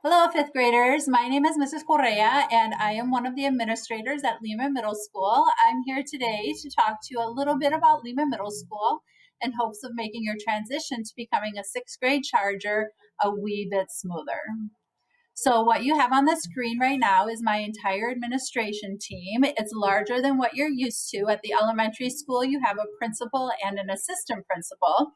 Hello, fifth graders. My name is Mrs. Correa, and I am one of the administrators at Leman Middle School. I'm here today to talk to you a little bit about Leman Middle School in hopes of making your transition to becoming a sixth grade charger a wee bit smoother. So what you have on the screen right now is my entire administration team. It's larger than what you're used to. At the elementary school, you have a principal and an assistant principal.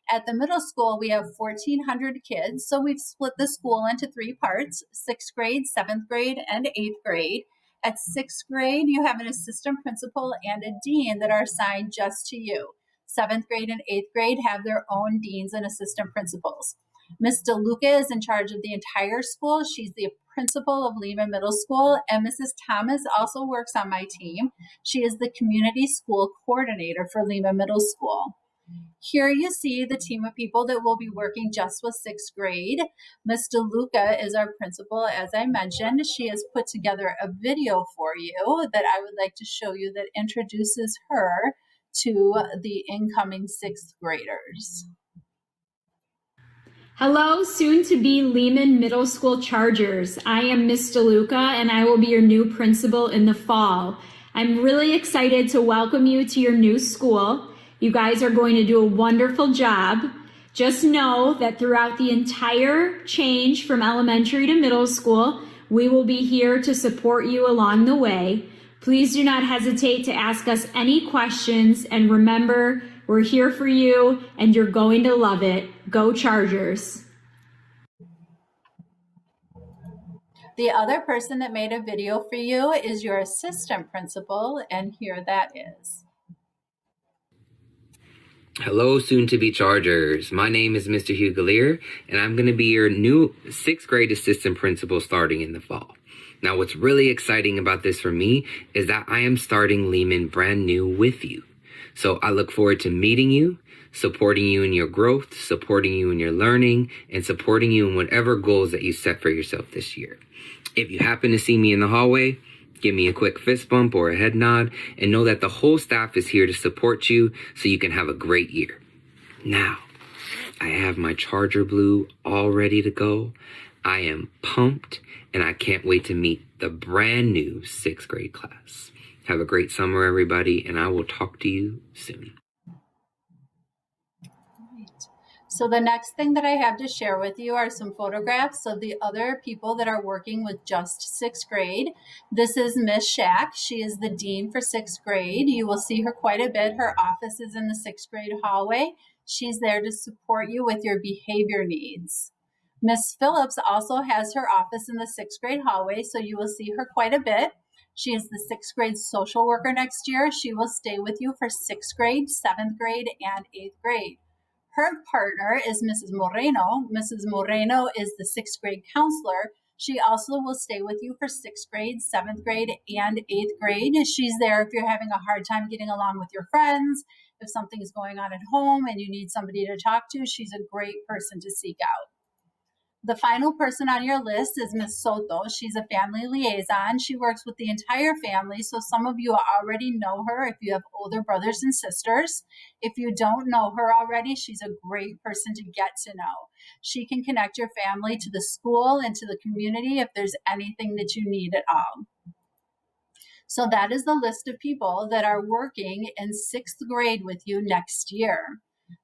At the middle school, we have 1,400 kids. So we've split the school into three parts: sixth grade, seventh grade, and eighth grade. At sixth grade, you have an assistant principal and a dean that are assigned just to you. Seventh grade and eighth grade have their own deans and assistant principals. Ms. DeLuca is in charge of the entire school. She's the principal of Leman Middle School, and Mrs. Thomas also works on my team. She is the community school coordinator for Leman Middle School. Here you see the team of people that will be working just with sixth grade. Ms. DeLuca is our principal, as I mentioned. She has put together a video for you that I would like to show you that introduces her to the incoming sixth graders. Hello, soon to be Leman Middle School Chargers. I am Miss DeLuca and I will be your new principal in the fall. I'm really excited to welcome you to your new school. You guys are going to do a wonderful job. Just know that throughout the entire change from elementary to middle school, we will be here to support you along the way. Please do not hesitate to ask us any questions, and remember, we're here for you and you're going to love it. Go Chargers. The other person that made a video for you is your assistant principal, and here that is. Hello, soon-to-be Chargers. My name is Mr. Hugh Gallier, and I'm going to be your new sixth grade assistant principal starting in the fall. Now, what's really exciting about this for me is that I am starting Leman brand new with you. So I look forward to meeting you, supporting you in your growth, supporting you in your learning, and supporting you in whatever goals that you set for yourself this year. If you happen to see me in the hallway, give me a quick fist bump or a head nod, and know that the whole staff is here to support you so you can have a great year. Now, I have my Charger Blue all ready to go. I am pumped, and I can't wait to meet the brand new sixth grade class. Have a great summer, everybody, and I will talk to you soon. So the next thing that I have to share with you are some photographs of the other people that are working with just sixth grade. This is Miss Shack. She is the dean for sixth grade. You will see her quite a bit. Her office is in the sixth grade hallway. She's there to support you with your behavior needs. Miss Phillips also has her office in the sixth grade hallway, so you will see her quite a bit. She is the sixth grade social worker next year. She will stay with you for sixth grade, seventh grade, and eighth grade. Her partner is Mrs. Moreno. Mrs. Moreno is the sixth grade counselor. She also will stay with you for sixth grade, seventh grade, and eighth grade. She's there if you're having a hard time getting along with your friends, if something is going on at home and you need somebody to talk to. She's a great person to seek out. The final person on your list is Miss Soto. She's a family liaison. She works with the entire family, so some of you already know her if you have older brothers and sisters. If you don't know her already, she's a great person to get to know. She can connect your family to the school and to the community if there's anything that you need at all. So that is the list of people that are working in sixth grade with you next year.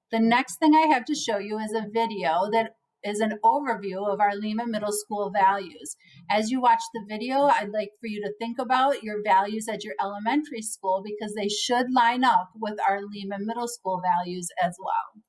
The next thing I have to show you is a video that is an overview of our Leman Middle School values. As you watch the video, I'd like for you to think about your values at your elementary school because they should line up with our Leman Middle School values as well.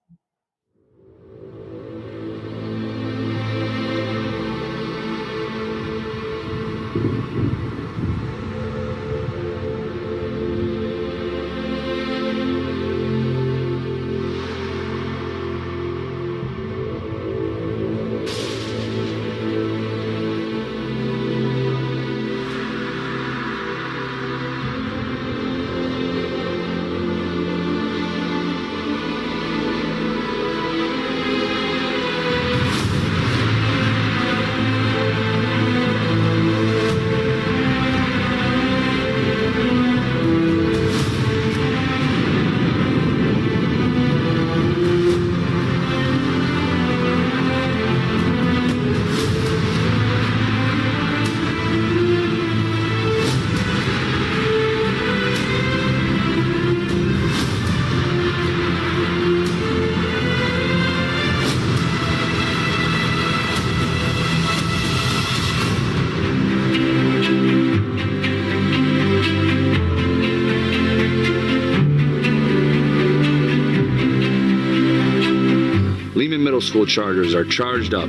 School Chargers are charged up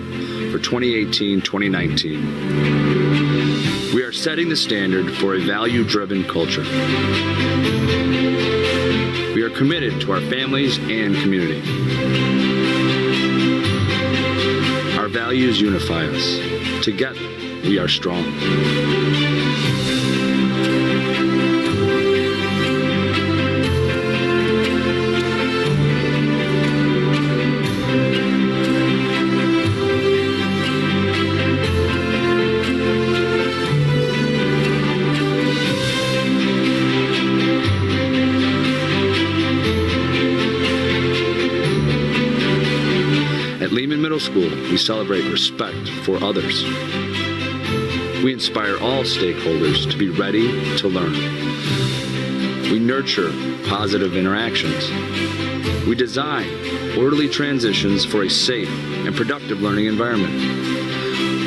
for 2018-2019. We are setting the standard for a value-driven culture. We are committed to our families and community. Our values unify us. Together, we are strong. At Leman Middle School, we celebrate respect for others. We inspire all stakeholders to be ready to learn. We nurture positive interactions. We design orderly transitions for a safe and productive learning environment.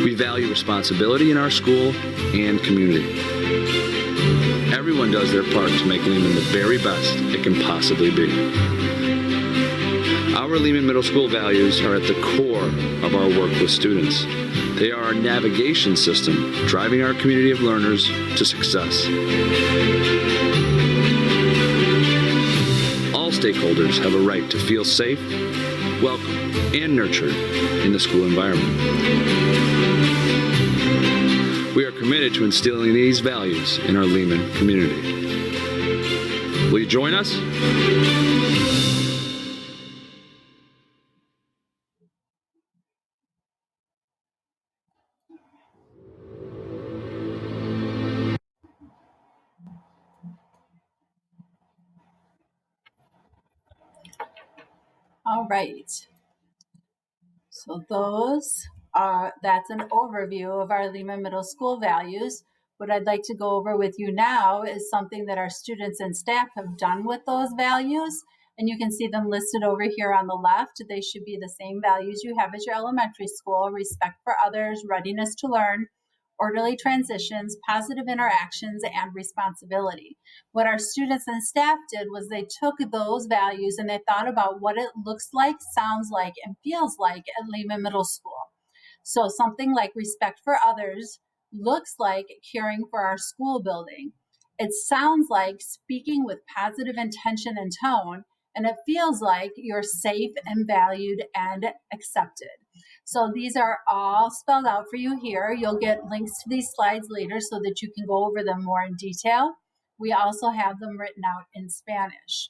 We value responsibility in our school and community. Everyone does their part to make Leman the very best it can possibly be. Our Leman Middle School values are at the core of our work with students. They are our navigation system, driving our community of learners to success. All stakeholders have a right to feel safe, welcome, and nurtured in the school environment. We are committed to instilling these values in our Leman community. Will you join us? All right. So that's an overview of our Leman Middle School values. What I'd like to go over with you now is something that our students and staff have done with those values. And you can see them listed over here on the left. They should be the same values you have at your elementary school: respect for others, readiness to learn, orderly transitions, positive interactions, and responsibility. What our students and staff did was they took those values and they thought about what it looks like, sounds like, and feels like at Leman Middle School. So something like respect for others looks like caring for our school building. It sounds like speaking with positive intention and tone, and it feels like you're safe and valued and accepted. So these are all spelled out for you here. You'll get links to these slides later so that you can go over them more in detail. We also have them written out in Spanish.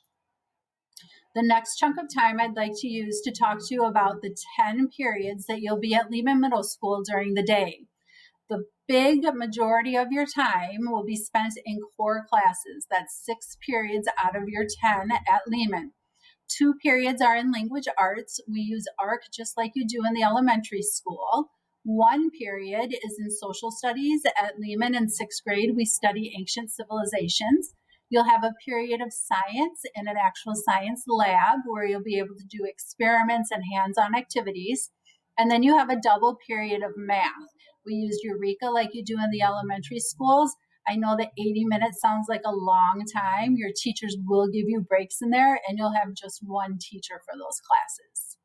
The next chunk of time I'd like to use to talk to you about the 10 periods that you'll be at Leman Middle School during the day. The big majority of your time will be spent in core classes. That's 6 periods out of your 10 at Leman. 2 periods are in language arts. We use ARC just like you do in the elementary school. 1 period is in social studies. At Leman in 6th grade, we study ancient civilizations. You'll have a period of science in an actual science lab where you'll be able to do experiments and hands-on activities. And then you have a double period of math. We use Eureka like you do in the elementary schools. I know that 80 minutes sounds like a long time. Your teachers will give you breaks in there, and you'll have just one teacher for those classes.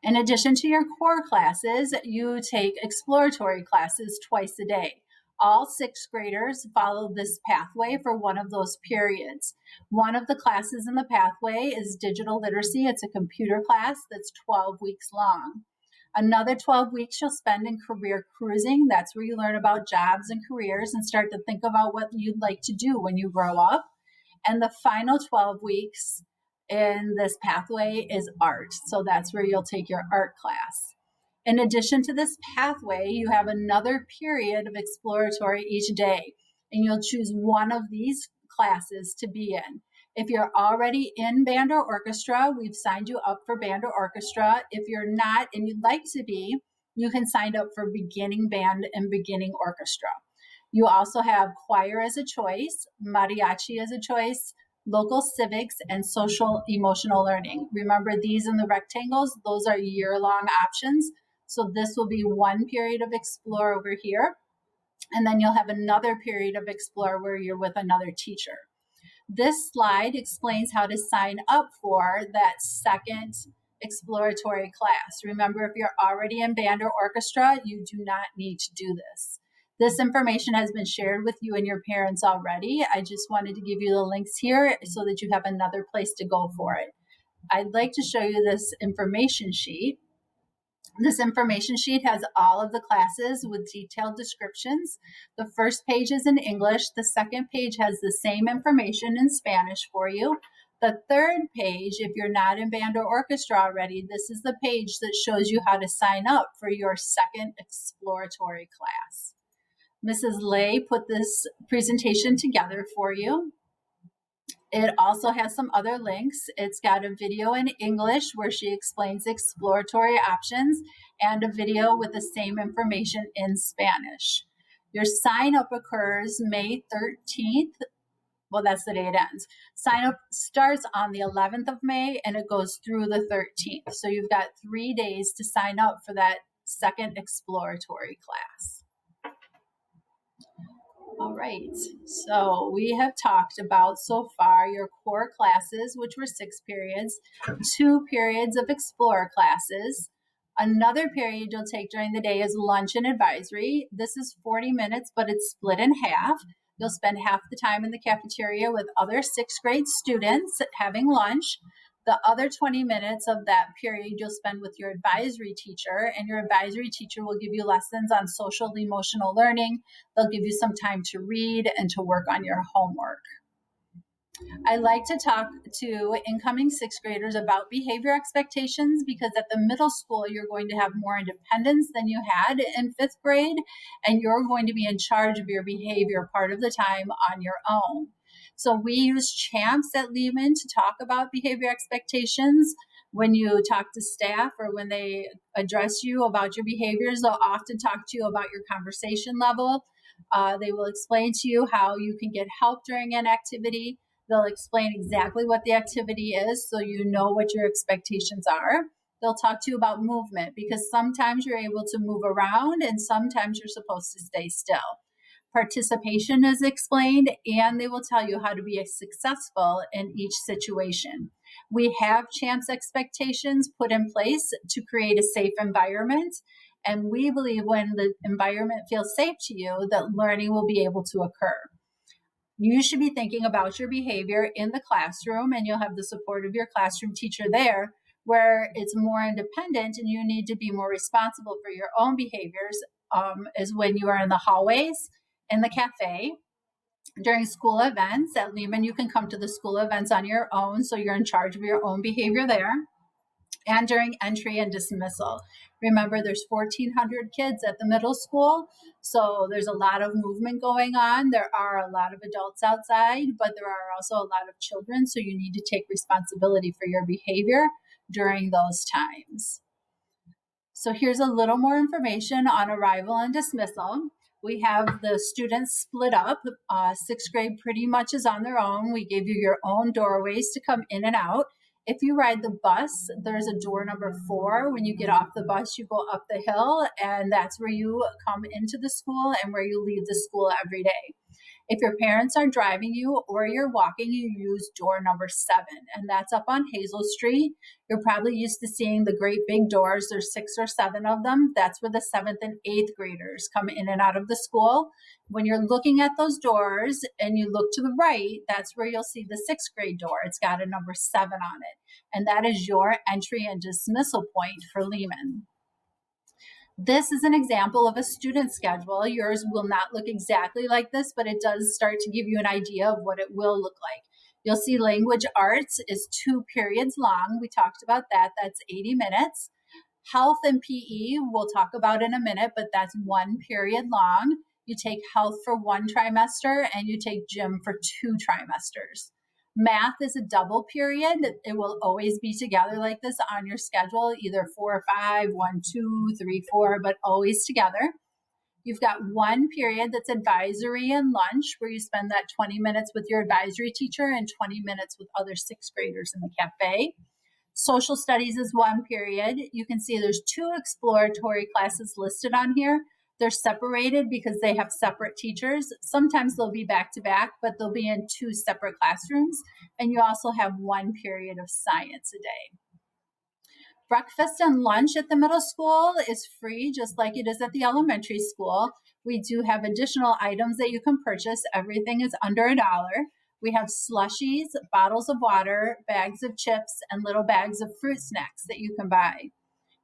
In addition to your core classes, you take exploratory classes twice a day. All 6th graders follow this pathway for one of those periods. One of the classes in the pathway is digital literacy. It's a computer class that's 12 weeks long. Another 12 weeks you'll spend in career cruising. That's where you learn about jobs and careers and start to think about what you'd like to do when you grow up. And the final 12 weeks in this pathway is art. So that's where you'll take your art class. In addition to this pathway, you have another period of exploratory each day, and you'll choose one of these classes to be in. If you're already in band or orchestra, we've signed you up for band or orchestra. If you're not and you'd like to be, you can sign up for beginning band and beginning orchestra. You also have choir as a choice, mariachi as a choice, local civics, and social emotional learning. Remember these in the rectangles, those are year-long options. So this will be one period of explore over here. And then you'll have another period of explore where you're with another teacher. This slide explains how to sign up for that second exploratory class. Remember, if you're already in band or orchestra, you do not need to do this. This information has been shared with you and your parents already. I just wanted to give you the links here so that you have another place to go for it. I'd like to show you this information sheet. This information sheet has all of the classes with detailed descriptions. The first page is in English. The second page has the same information in Spanish for you. The third page, if you're not in band or orchestra already, this is the page that shows you how to sign up for your second exploratory class. Mrs. Lay put this presentation together for you. It also has some other links. It's got a video in English where she explains exploratory options and a video with the same information in Spanish. Your sign up occurs May 13th. Well, that's the day it ends. Sign up starts on the 11th of May and it goes through the 13th. So you've got 3 days to sign up for that second exploratory class. All right, so we have talked about so far your core classes, which were 6 periods, 2 periods of Explore classes. Another period you'll take during the day is lunch and advisory. This is 40 minutes, but it's split in half. You'll spend half the time in the cafeteria with other 6th grade students having lunch. The other 20 minutes of that period you'll spend with your advisory teacher, and your advisory teacher will give you lessons on social emotional learning. They'll give you some time to read and to work on your homework. I like to talk to incoming 6th graders about behavior expectations because at the middle school, you're going to have more independence than you had in 5th grade, and you're going to be in charge of your behavior part of the time on your own. So we use champs at Leman to talk about behavior expectations. When you talk to staff or when they address you about your behaviors, they'll often talk to you about your conversation level. They will explain to you how you can get help during an activity. They'll explain exactly what the activity is so you know what your expectations are. They'll talk to you about movement because sometimes you're able to move around and sometimes you're supposed to stay still. Participation is explained, and they will tell you how to be successful in each situation. We have CHAMPS expectations put in place to create a safe environment, and we believe when the environment feels safe to you, that learning will be able to occur. You should be thinking about your behavior in the classroom, and you'll have the support of your classroom teacher there, where it's more independent and you need to be more responsible for your own behaviors, is when you are in the hallways, in the cafe. During school events at Leman, you can come to the school events on your own, so you're in charge of your own behavior there. And during entry and dismissal. Remember, there's 1,400 kids at the middle school, so there's a lot of movement going on. There are a lot of adults outside, but there are also a lot of children, so you need to take responsibility for your behavior during those times. So here's a little more information on arrival and dismissal. We have the students split up. 6th grade pretty much is on their own. We gave you your own doorways to come in and out. If you ride the bus, there's a door number 4. When you get off the bus, you go up the hill, and that's where you come into the school and where you leave the school every day. If your parents are driving you or you're walking, you use door number 7, and that's up on Hazel Street. You're probably used to seeing the great big doors. There's 6 or 7 of them. That's where the 7th and 8th graders come in and out of the school. When you're looking at those doors and you look to the right, that's where you'll see the 6th grade door. It's got a number 7 on it, and that is your entry and dismissal point for Leman. This is an example of a student schedule. Yours will not look exactly like this, but it does start to give you an idea of what it will look like. You'll see language arts is 2 periods long. We talked about that. That's 80 minutes. Health and PE we'll talk about in a minute, but that's 1 period long. You take health for 1 trimester and you take gym for 2 trimesters. Math is a double period. It will always be together like this on your schedule, either 4 or 5, 1, 2, 3, 4, but always together. You've got 1 period that's advisory and lunch, where you spend that 20 minutes with your advisory teacher and 20 minutes with other 6th graders in the cafe. Social studies is 1 period. You can see there's 2 exploratory classes listed on here. They're separated because they have separate teachers. Sometimes they'll be back to back, but they'll be in 2 separate classrooms. And you also have 1 period of science a day. Breakfast and lunch at the middle school is free, just like it is at the elementary school. We do have additional items that you can purchase. Everything is under $1. We have slushies, bottles of water, bags of chips, and little bags of fruit snacks that you can buy.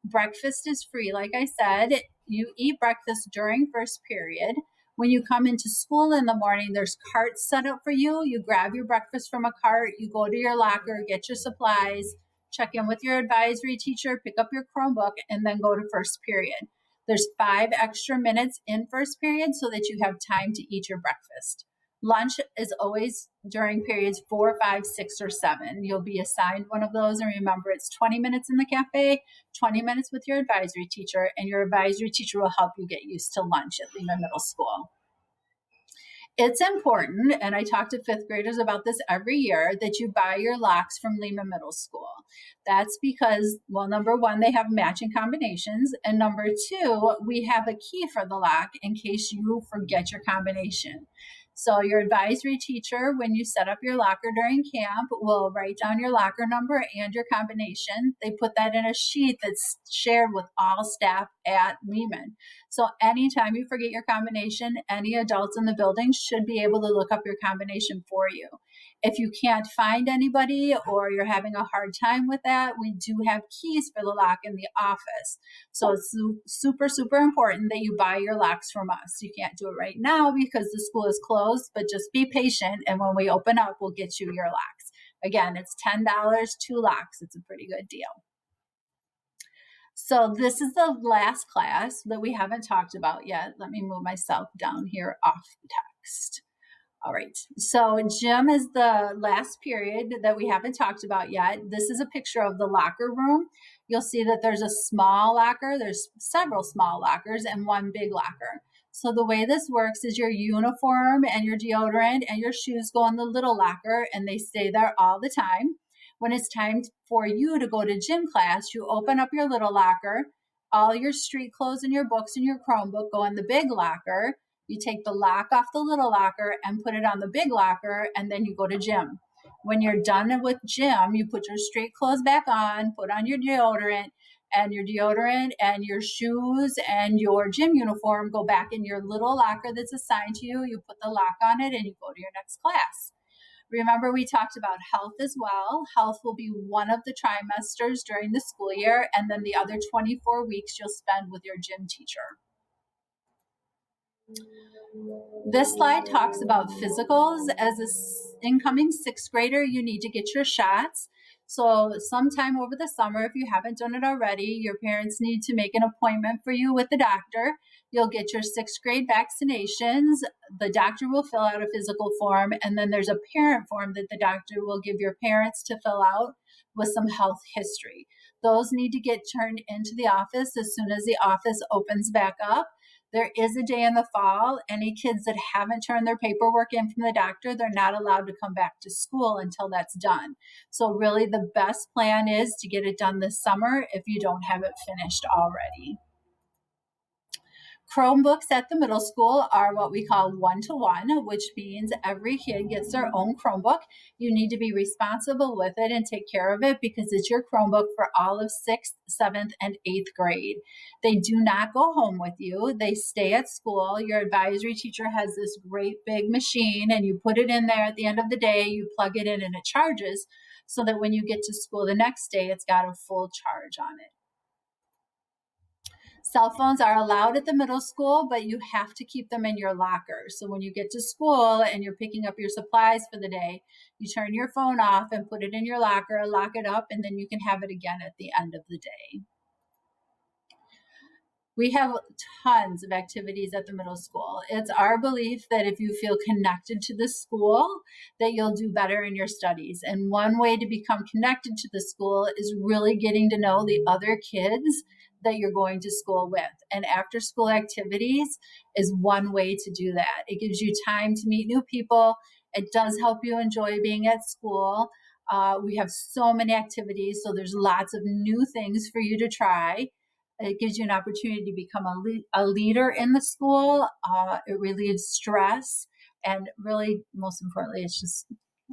Breakfast is free. Like I said, you eat breakfast during first period. When you come into school in the morning, there's carts set up for you. You grab your breakfast from a cart, you go to your locker, get your supplies, check in with your advisory teacher, pick up your Chromebook, and then go to first period. There's 5 extra minutes in first period so that you have time to eat your breakfast. Lunch is always during periods 4, 5, 6, or 7. You'll be assigned one of those. And remember, it's 20 minutes in the cafe, 20 minutes with your advisory teacher, and your advisory teacher will help you get used to lunch at Leman Middle School. It's important, and I talk to fifth graders about this every year, that you buy your locks from Leman Middle School. That's because, well, number one, they have matching combinations, and number two, we have a key for the lock in case you forget your combination. So your advisory teacher, when you set up your locker during camp, will write down your locker number and your combination. They put that in a sheet that's shared with all staff at Leman. So anytime you forget your combination, any adults in the building should be able to look up your combination for you. If you can't find anybody or you're having a hard time with that, we do have keys for the lock in the office. So it's super, super important that you buy your locks from us. You can't do it right now because the school is closed, but just be patient. And when we open up, we'll get you your locks. Again, it's $10, 2 locks. It's a pretty good deal. So this is the last class that we haven't talked about yet. Let me move myself down here off the text. All right, so gym is the last period that we haven't talked about yet. This is a picture of the locker room. You'll see that there's a small locker, there's several small lockers and one big locker. So the way this works is your uniform and your deodorant and your shoes go in the little locker and they stay there all the time. When it's time for you to go to gym class, you open up your little locker, all your street clothes and your books and your Chromebook go in the big locker. You take the lock off the little locker and put it on the big locker, and then you go to gym. When you're done with gym, you put your street clothes back on, put on your deodorant and your shoes and your gym uniform go back in your little locker that's assigned to you. You put the lock on it and you go to your next class. Remember, we talked about health as well. Health will be one of the trimesters during the school year, and then the other 24 weeks you'll spend with your gym teacher. This slide talks about physicals. As an incoming 6th grader, you need to get your shots. So sometime over the summer, if you haven't done it already, your parents need to make an appointment for you with the doctor. You'll get your 6th grade vaccinations. The doctor will fill out a physical form, and then there's a parent form that the doctor will give your parents to fill out with some health history. Those need to get turned into the office as soon as the office opens back up. There is a day in the fall. Any kids that haven't turned their paperwork in from the doctor, they're not allowed to come back to school until that's done. So really the best plan is to get it done this summer if you don't have it finished already. Chromebooks at the middle school are what we call one-to-one, which means every kid gets their own Chromebook. You need to be responsible with it and take care of it because it's your Chromebook for all of 6th, 7th, and 8th grade. They do not go home with you. They stay at school. Your advisory teacher has this great big machine and you put it in there at the end of the day, you plug it in and it charges so that when you get to school the next day, it's got a full charge on it. Cell phones are allowed at the middle school, but you have to keep them in your locker. So when you get to school and you're picking up your supplies for the day, you turn your phone off and put it in your locker, lock it up, and then you can have it again at the end of the day. We have tons of activities at the middle school. It's our belief that if you feel connected to the school, that you'll do better in your studies. And one way to become connected to the school is really getting to know the other kids that you're going to school with. And after school activities is one way to do that. It gives you time to meet new people. It does help you enjoy being at school. We have so many activities, so there's lots of new things for you to try. It gives you an opportunity to become a leader in the school. It relieves stress. And really, most importantly, it's just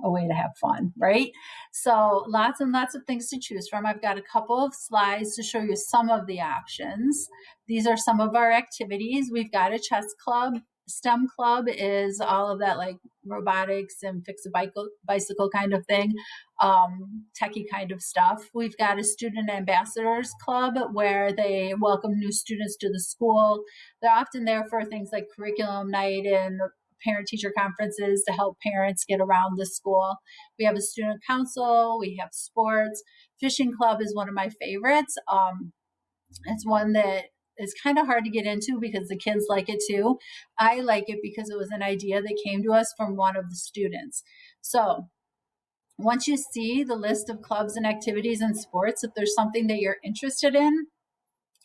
a way to have fun, right? So lots and lots of things to choose from. I've got a couple of slides to show you some of the options. These are some of our activities. We've got a chess club. STEM club is all of that, like robotics and fix a bicycle kind of thing, techie kind of stuff. We've got a student ambassadors club where they welcome new students to the school. They're often there for things like curriculum night and parent-teacher conferences to help parents get around the school. We have a student council. We have sports. Fishing club is one of my favorites. It's one that is kind of hard to get into because the kids like it too. I like it because it was an idea that came to us from one of the students. So once you see the list of clubs and activities and sports, if there's something that you're interested in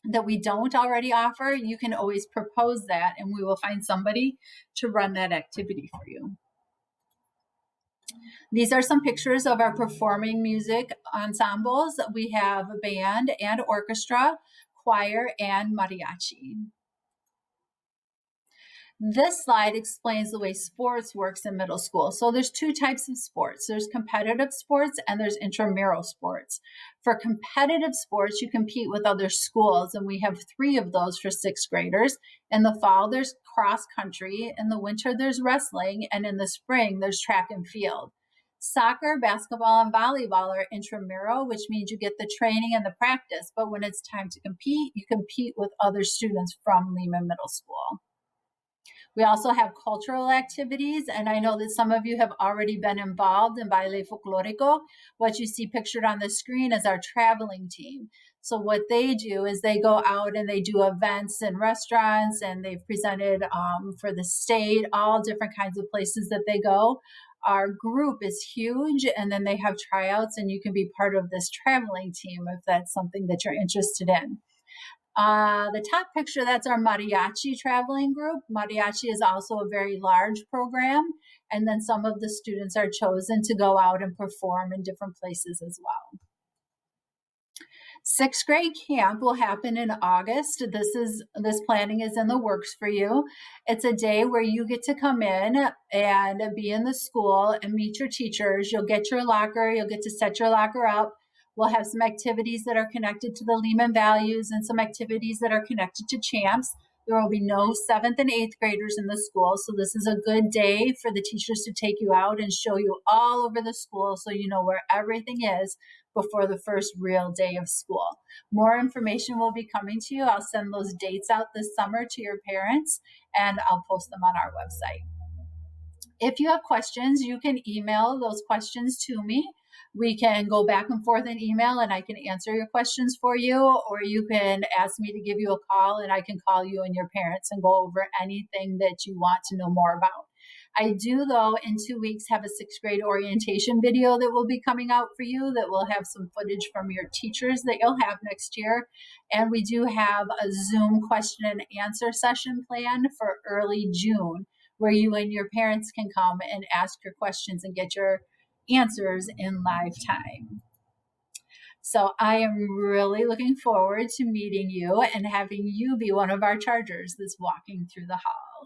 that we don't already offer, you can always propose that and we will find somebody to run that activity for you. These are some pictures of our performing music ensembles. We have a band and orchestra, choir, and mariachi. This slide explains the way sports works in middle school. So there's two types of sports. There's competitive sports and there's intramural sports. For competitive sports, you compete with other schools, and we have 3 of those for 6th graders. In the fall, there's cross country. In the winter, there's wrestling. And in the spring, there's track and field. Soccer, basketball, and volleyball are intramural, which means you get the training and the practice. But when it's time to compete, you compete with other students from Leman Middle School. We also have cultural activities, and I know that some of you have already been involved in Baile Folklorico. What you see pictured on the screen is our traveling team. So what they do is they go out and they do events in restaurants, and they've presented for the state, all different kinds of places that they go. Our group is huge, and then they have tryouts, and you can be part of this traveling team if that's something that you're interested in. The top picture, that's our mariachi traveling group. Mariachi is also a very large program, and then some of the students are chosen to go out and perform in different places as well. 6th grade camp will happen in August. This planning is in the works for you. It's a day where you get to come in and be in the school and meet your teachers. You'll get your locker. You'll get to set your locker up. We'll have some activities that are connected to the Leman values and some activities that are connected to CHAMPS. There will be no 7th and 8th graders in the school, so this is a good day for the teachers to take you out and show you all over the school so you know where everything is before the first real day of school. More information will be coming to you. I'll send those dates out this summer to your parents, and I'll post them on our website. If you have questions, you can email those questions to me. We can go back and forth in email and I can answer your questions for you, or you can ask me to give you a call and I can call you and your parents and go over anything that you want to know more about. I do, though, in 2 weeks have a 6th grade orientation video that will be coming out for you that will have some footage from your teachers that you'll have next year. And we do have a Zoom question and answer session planned for early June, where you and your parents can come and ask your questions and get your answers in live time. So I am really looking forward to meeting you and having you be one of our chargers that's walking through the hall.